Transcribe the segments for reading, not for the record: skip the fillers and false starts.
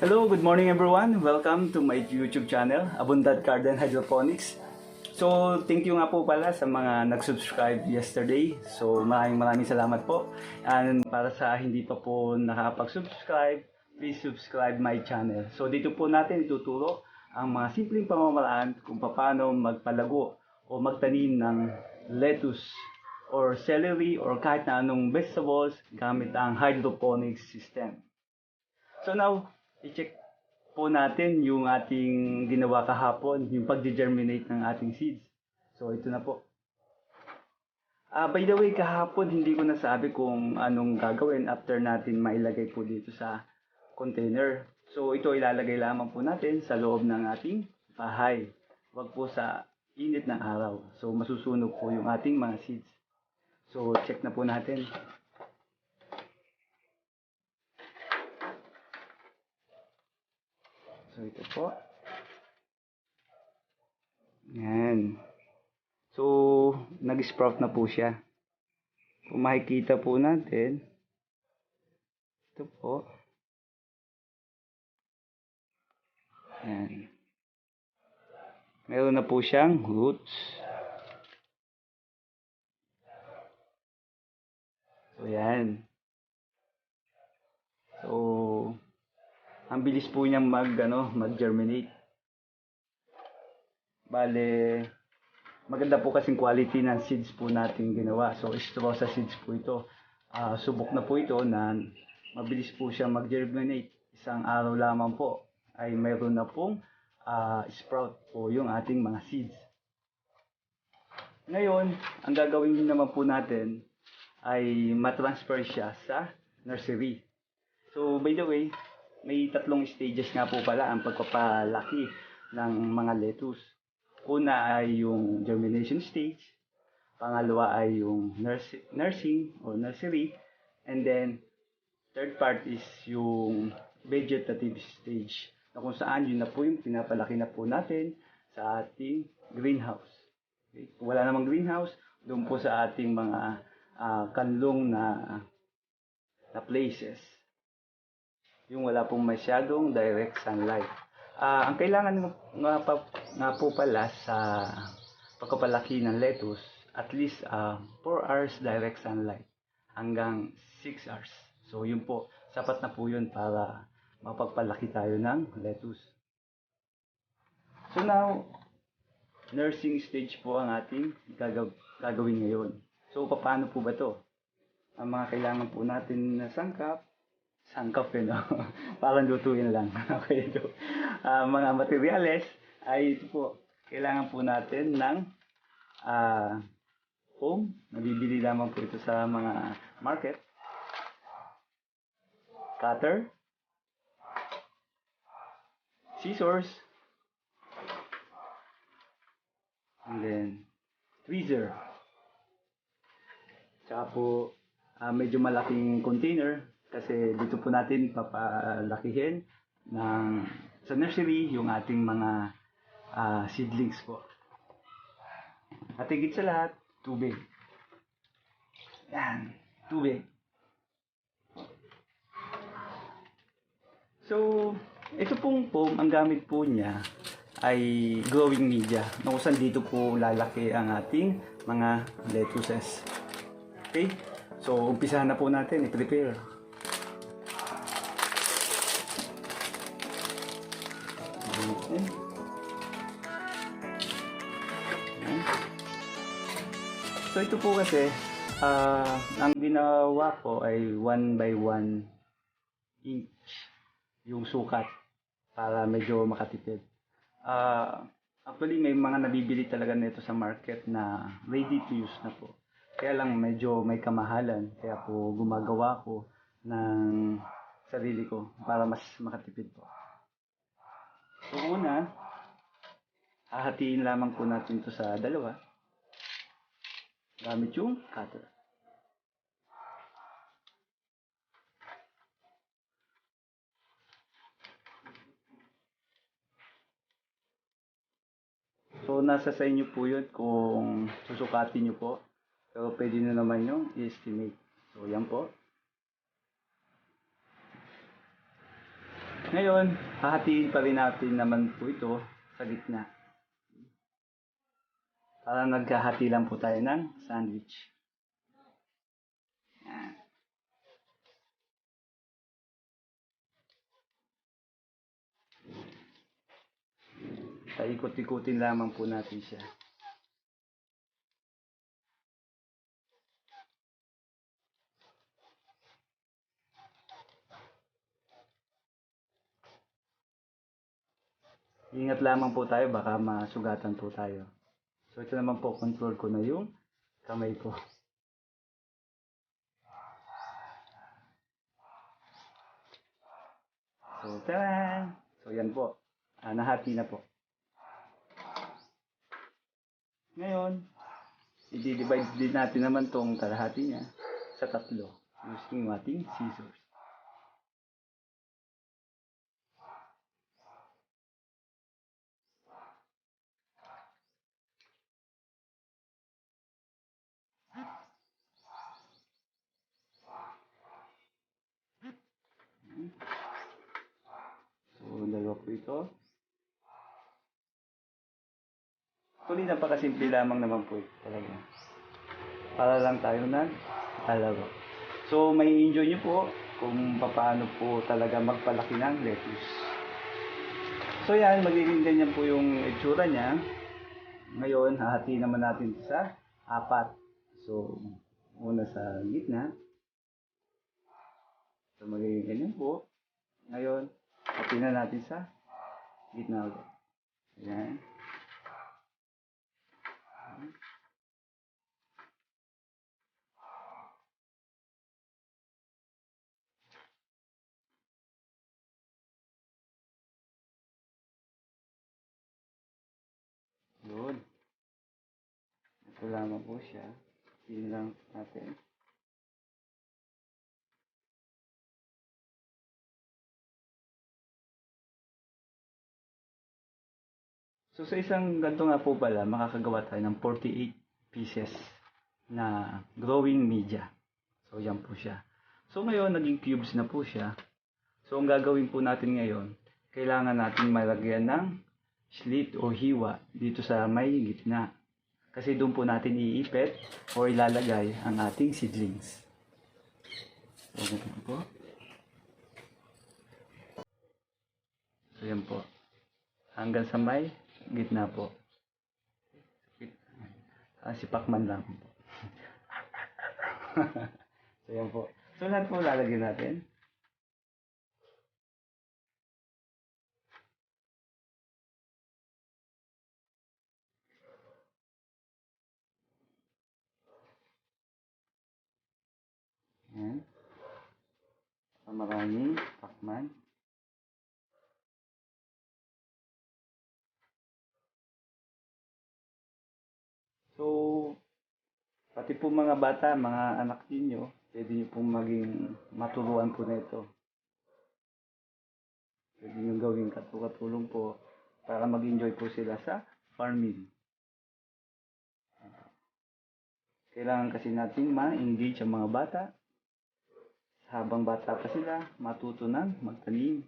Hello, good morning everyone. Welcome to my YouTube channel, Abundant Garden Hydroponics. So, thank you nga po pala sa mga nag-subscribe yesterday. So, maraming salamat po. And para sa hindi pa po nakapag-subscribe, please subscribe my channel. So, dito po natin ituturo ang mga simpleng pamamaraan kung paano magpalago o magtanim ng lettuce or celery or kahit na anong vegetables gamit ang hydroponics system. So now, i-check po natin yung ating ginawa kahapon, yung pag-germinate ng ating seeds. So ito na po. By the way, kahapon hindi ko nasabi kung anong gagawin after natin mailagay po dito sa container. So ito ilalagay lamang po natin sa loob ng ating bahay. Huwag po sa init ng araw. So masusunog po yung ating mga seeds. So check na po natin. So, ito po. Yan. So, nag-sprout na po siya. Kung makikita po natin, ito po. Yan. Meron na po siyang roots. So, yan. So, ang bilis po niyang mag-germinate. Bale, maganda po kasing quality ng seeds po natin ginawa. So, Strosa seeds po ito. Subok na po ito na mabilis po siya mag-germinate. Isang araw lamang po ay mayroon na pong sprout po yung ating mga seeds. Ngayon, ang gagawin naman po natin ay matransfer siya sa nursery. So, by the way, may tatlong stages nga po pala ang pagpapalaki ng mga lettuce. Una ay yung germination stage, pangalawa ay yung nursing or nursery, and then third part is yung vegetative stage na kung saan yun na po yung pinapalaki na po natin sa ating greenhouse. Okay? Kung wala namang greenhouse, doon po sa ating mga kanlong na places. Yung wala pong masyadong direct sunlight. Ang kailangan nga po pala sa pagpapalaki ng lettuce, at least 4 hours direct sunlight hanggang 6 hours. So yun po, sapat na po yun para mapagpalaki tayo ng lettuce. So now, nursing stage po ang ating gagawin ngayon. So paano po ba to? Ang mga kailangan po natin na sangkap yun, no? Parang lutuin lang. Okay, ito. Mga materyales ay ito po. Kailangan po natin ng foam. Nabibili lamang po ito sa mga market. Cutter. Scissors. And then, tweezer. Tsaka po, medyo malaking container. Kasi dito po natin papalakihin sa nursery yung ating mga seedlings po. At higit sa lahat, tubig. Yan, tubig. So, ito pong foam, ang gamit po niya ay growing media. Na kung saan dito po lalaki ang ating mga lettuces. Okay? So, umpisahan na po natin i-prepare. So ito po kasi, ang ginawa ko ay 1 by 1 inch yung sukat para medyo makatipid. Actually may mga nabibili talaga nito sa market na ready to use na po. Kaya lang medyo may kamahalan, kaya po gumagawa ko ng sarili ko para mas makatipid po. So una, hahatiin lamang po natin ito sa dalawa gamit yung cutter. So nasa sa inyo po yun kung susukatin nyo po. Pero pwede nyo naman yung i-estimate. So yan po. Ngayon, hahatiin pa rin natin naman po ito sa gitna. Para nagkahati lang po tayo ng sandwich. Yan. Paikot-ikutin lamang po natin siya. Ingat lamang po tayo, baka masugatan po tayo. So ito naman po, control ko na yung kamay ko. So, taran! So yan po, nahati na po. Ngayon, i-divide din natin naman tong kalahati niya sa tatlo using ating scissors. So, dalawa po ito. Actually, napakasimple lamang naman po ito talaga. Para lang tayo nag-alaro. So, may enjoy nyo po kung paano po talaga magpalaki ng lettuce. So, yan, magiging ganyan po yung itsura niya. Ngayon, hahati naman natin sa 4. So, una sa gitna. So, magiging ganyan po. Ngayon, hati na natin sa gitna ulit. Ayan. Yun. Ito lamang po siya. Yun lang natin. So sa isang ganito nga po pala, makakagawa tayo ng 48 pieces na growing media. So yan po siya. So ngayon, naging cubes na po siya. So ang gagawin po natin ngayon, kailangan natin malagyan ng slit o hiwa dito sa may gitna. Kasi doon po natin iipit o ilalagay ang ating seedlings. So ganito po. So yan po. Hanggang sa may gitna po. Si Pacman lang po. So yan po. So lahat po lalagyan natin. Yan. Maraming Pacman. So, pati po mga bata, mga anak ninyo, pwede nyo pong maging maturuan po na ito. Pwede nyo gawing katulong po para mag-enjoy po sila sa farming. Kailangan kasi natin ma-engage ang mga bata. Habang bata pa sila, matuto ng magtanim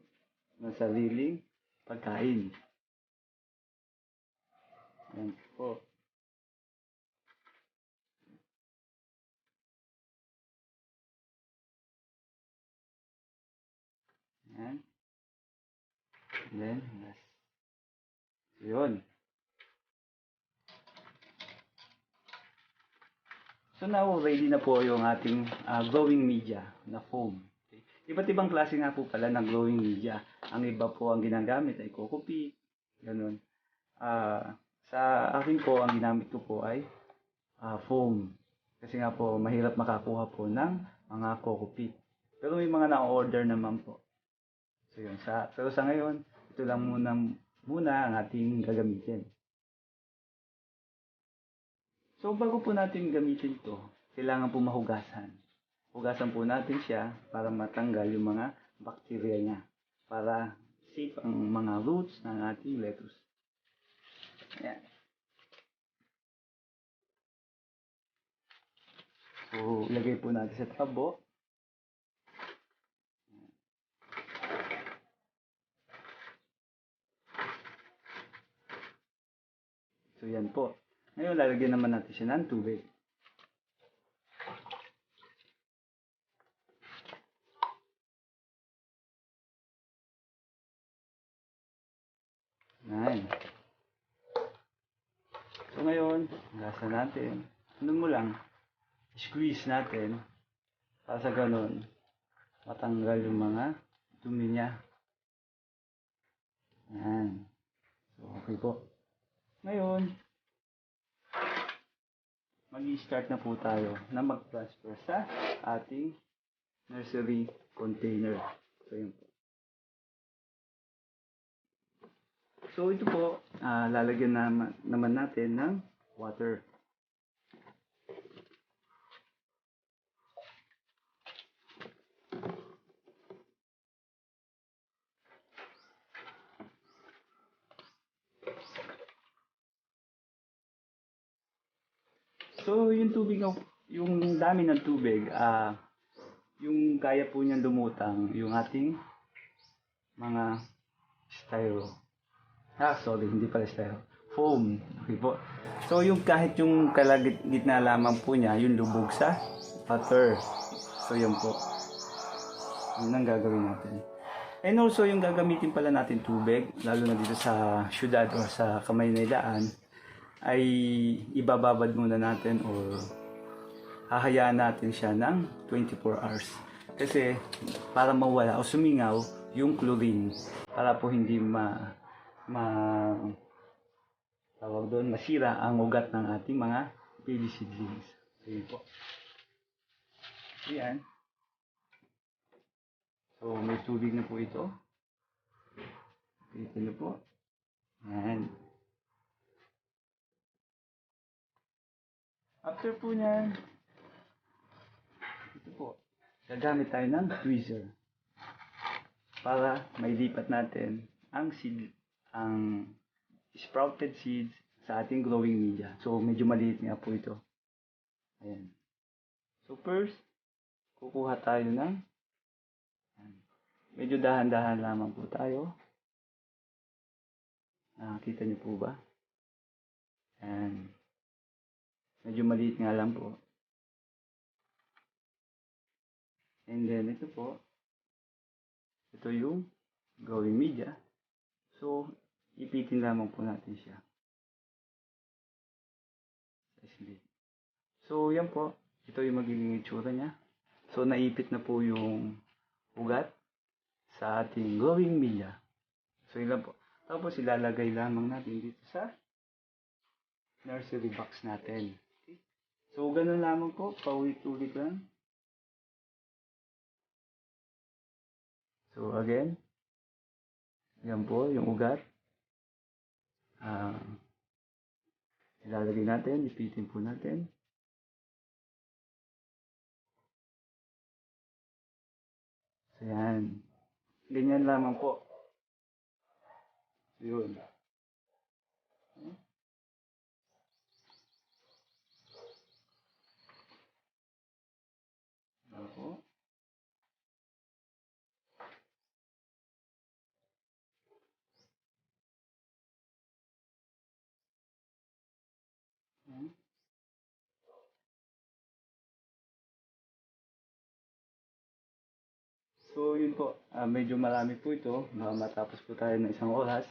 ng sariling pagkain. Yan po. Yan. And then, yes. Yun. So now, ready na po yung ating glowing media na foam. Okay. Iba't ibang klase nga po pala ng glowing media. Ang iba po ang ginagamit ay coco peat, ganun. Sa akin po, ang ginamit ko po ay foam. Kasi nga po, mahirap makakuha po ng mga coco peat. Pero may mga na-order naman po. So yun, pero sa ngayon, ito lang muna ang ating gagamitin. So bago po natin gamitin to, kailangan po mahugasan. Hugasan po natin siya para matanggal yung mga bakterya niya. Para safe ang mga roots ng ating lettuce. Ayan. So, ilagay po natin sa tabo. So yan po. Ngayon lalagyan naman natin siya ng tubig. Yan. So ngayon, gasa natin. Ano mo lang, squeeze natin para sa ganun matanggal yung mga dumi niya. Yan. So okay po. Ngayon, mag-i-start na po tayo na mag-transfer sa ating nursery container. So yun po. So ito po, lalagyan naman natin ng water. So yung tubig, yung dami ng tubig, yung kaya po niyang lumutang, yung ating mga styro. Sorry, hindi pala styro. Foam. Okay po. So yung kahit yung kalagitna lamang po niya, yung lubog sa water. So yun po. Yun ang gagawin natin. And also yung gagamitin pala natin tubig, lalo na dito sa syudad o sa Kamaynaydaan, ay ibababad muna natin or hahayaan natin siya ng 24 hours. Kasi para mawala o sumingaw yung chlorine, para po hindi tawag doon, masira ang ugat ng ating mga baby seedlings. So yun po. Ayan. So may tubig na po ito. Ito na po. Ayan. After po niyan, ito po, gagamit tayo ng tweezer para mailipat natin ang sprouted seeds sa ating growing media. So medyo maliit nga po ito. Ayan. So first, kukuha tayo ng medyo dahan-dahan lamang po tayo. Nakakita niyo po ba? Ayan. Medyo maliit nga lang po. And then ito po, ito yung growing media. So, ipitin lamang po natin siya. So, yan po. Ito yung magiging itsura niya. So, naipit na po yung ugat sa ating growing media. So, yun lang po. Tapos, ilalagay lamang natin dito sa nursery box natin. Okay. So, ganun lamang po. Paulit-ulit lang. So, again. Yan po, yung ugat. Ilalagay natin, ipitin po natin. So, yan. Ganyan lamang po. Yun. Ako. So, yun po. Medyo marami po ito. Matapos po tayo ng isang oras.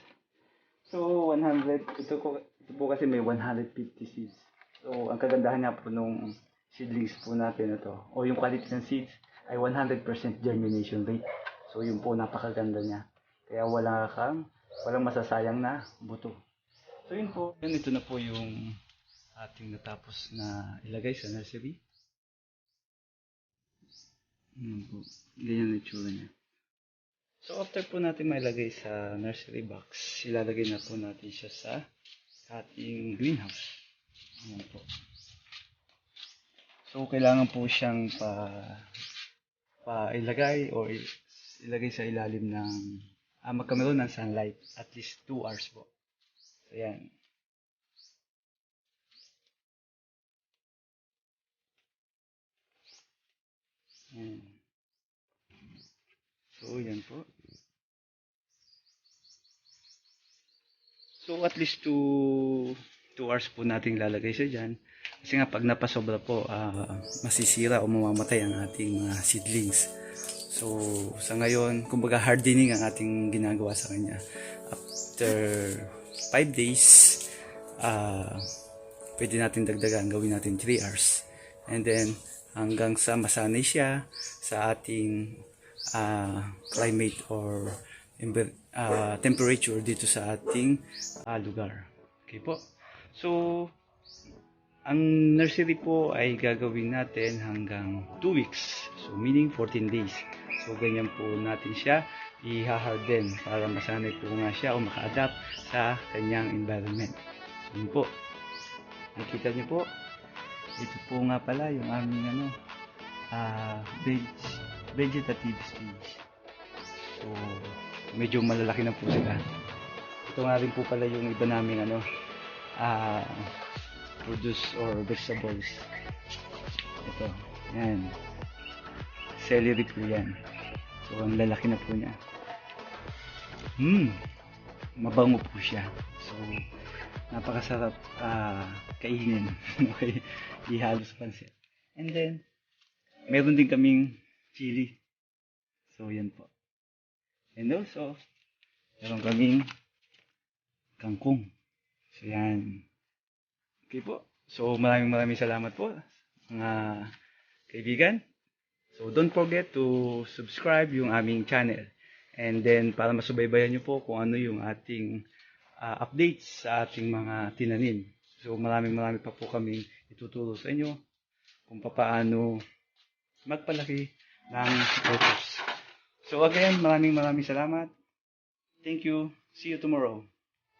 So, 100. Ito po kasi may 150 seeds. So, ang kagandahan nga po nung seedlings po natin ito, o yung quality ng seeds, ay 100% germination rate. So, yun po, napakaganda niya. Kaya walang masasayang na buto. So, yun po. Yun, ito na po yung ating natapos na ilagay sa nursery. Yun po. Ganyan ang itsura niya. So, after po natin mailagay sa nursery box, ilalagay na po natin siya sa ating greenhouse. Ayan po. So, kailangan po siyang ilagay o ilagay sa ilalim ng magkameron ng sunlight at least 2 hours po. So, ayan. Ayan. So, yan po. So, at least 2 2 hours po natin lalagay siya dyan. Kasi nga pag napasobra po, masisira o mamamatay ang ating mga seedlings. So sa ngayon, kumbaga hardening ang ating ginagawa sa kanya. After 5 days, pwede natin dagdagan, gawin natin 3 hours. And then hanggang sa masanay siya sa ating climate or temperature dito sa ating lugar. Okay po. So ang nursery po ay gagawin natin hanggang 2 weeks. So meaning 14 days. So ganyan po natin siya i-harden para masanay po nga siya o maka-adapt sa kanyang environment. So yun po. Nakita niyo po. Ito po nga pala yung aming vegetative stage. So medyo malalaki na po sila. Ito nga rin po pala yung iba naming produce or vegetables. Ito, yan. Celery po yan. So, ang lalaki na po niya. Mabango po siya. So, napakasarap kainin. Okay, ihalo sa pansit. And then, meron din kaming chili. So, yan po. And also, meron kaming kangkong. So, yan. Okay po. So, maraming salamat po, mga kaibigan. So, don't forget to subscribe yung aming channel. And then, para masubaybayan nyo po kung ano yung ating updates sa ating mga tinanim. So, maraming pa po kaming ituturo sa inyo kung paano magpalaki ng lettuce. So, again, maraming salamat. Thank you. See you tomorrow.